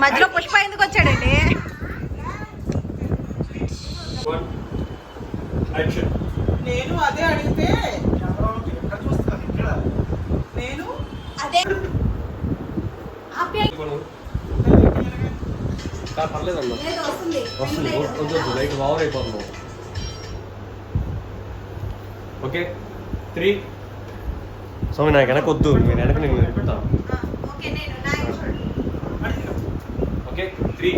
మధ్యలో పుష్ప ఎందుకు వచ్చాడండి? నేను అదే అడిగితే నేను అదే పర్లేదన్నా వస్తుంది లైట్ ఓవర్ అయిపోతున్నావు. ఓకే 3 స్వామి నాకు వెనక వద్దు, నేను వెనక నేను పెడతాను. ఓకే 3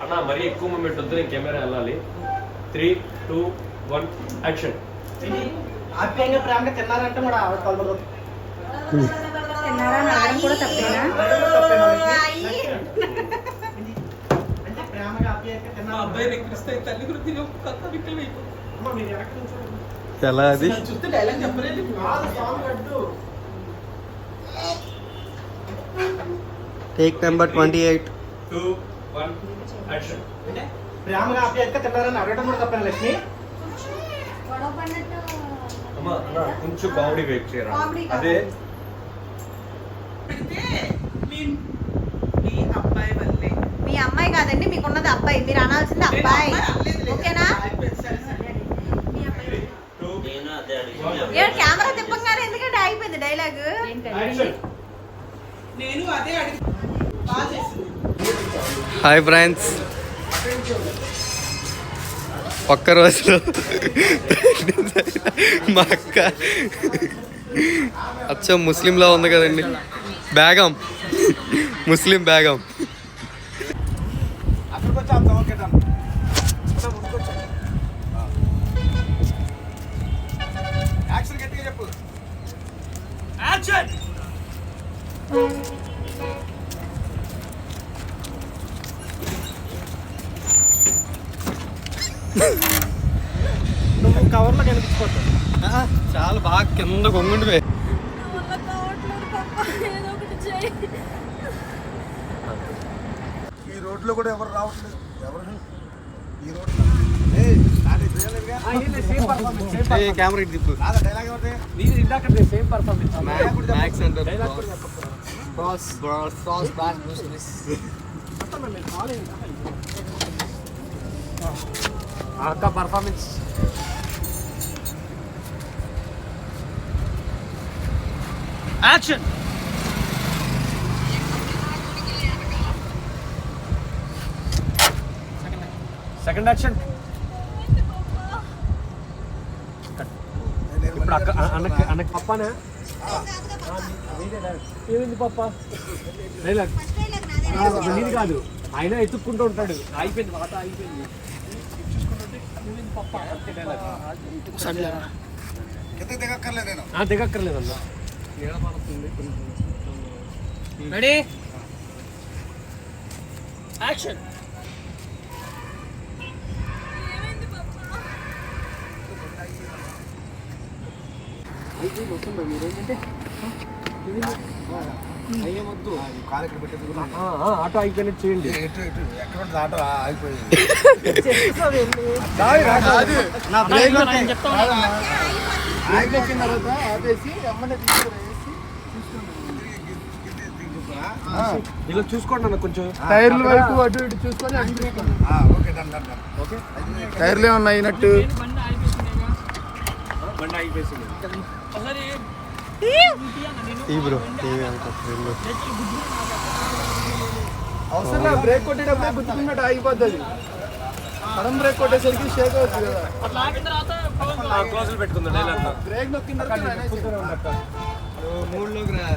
అన్న మరీ ఎక్కువ మూమెంట్ వద్దు, నేను కెమెరా వెళ్ళాలి. 3, 2, 1 యాక్షన్. ఆప్యాయంగా ప్రేమగా తిన్నారంటే కూడా తిన్నారా కూడా తప్పేనా? అంటే ప్రేమగా ఆప్యాయంగా తిన్నారు అబ్బాయి ఎక్కిస్తే తల్లి గురించి కొత్త విక్కలు ఎలా అది చూస్తే డైలాగ్ చెప్పలేదు. Take number 28. 2, 1 యాక్షన్. అంటే ప్రేమగా ఆప్యాయంగా తిన్నారని అడగడం కూడా తప్పేనా లక్ష్మి? అమ్మా అన్న కొంచెం కామెడీ వెయిట్ చేయరా. అదే మీ అబ్బాయి వల్లే. మీ అమ్మాయి కాదండి, మీకున్నది అబ్బాయి, మీరు అనాల్సింది అబ్బాయి. ఓకేనా? కెమెరా తిప్పగానే ఎందుకంటే ఆగిపోయింది డైలాగ్. నేను అదే అడిగి బాగా చేసింది. హాయ్ ఫ్రెండ్స్, ఒక్క రోజులో మా అక్క అచ్చం ముస్లింలో ఉంది కదండి, బేగం, ముస్లిం బేగం. నువ్వు కవర్లో కనిపించిపోతావు. చాలా బాగా కింద కొంగుండిపోయి. ఈ రోడ్లో కూడా ఎవరు రావట్లేదు. ఎవరు ఈ రోడ్లో కెమెరా ఇటు తిప్పు. డైలాగ్ ఎవరిది? మ్యాక్స్ అంటారు. అక్క పర్ఫార్మెన్స్ యాక్షన్. Second action. ఇప్పుడు అక్క అన్నకి పప్పానా? ఏమైంది పప్ప? డైలాగ్ నీది కాదు, ఆయన ఎత్తుక్కుంటూ ఉంటాడు. అయిపోయింది మాట, అయిపోయింది. దిగక్కర్లేదన్న. Ready action. ఆటో అయిపోయినట్టు చేయండి. ఆటో ఆగిపోయింది. ఇలా చూసుకోండి అన్న, కొంచెం టైర్ల వైపు అటు ఇటు చూసుకొని టైర్లు ఏమన్నా అయినట్టు బండి ఆగిపోయింది. అవసరం బ్రేక్ కొట్టేటప్పుడే గుర్తుకున్నట్టు ఆగిపోతుంది. సడన్ బ్రేక్ కొట్టేసరికి షేక్ అవుతుంది కదా. క్లోజులు పెట్టుకుందా డైలాగ్. బ్రేక్ నొక్కిన తర్వాత మూడులోకి రా.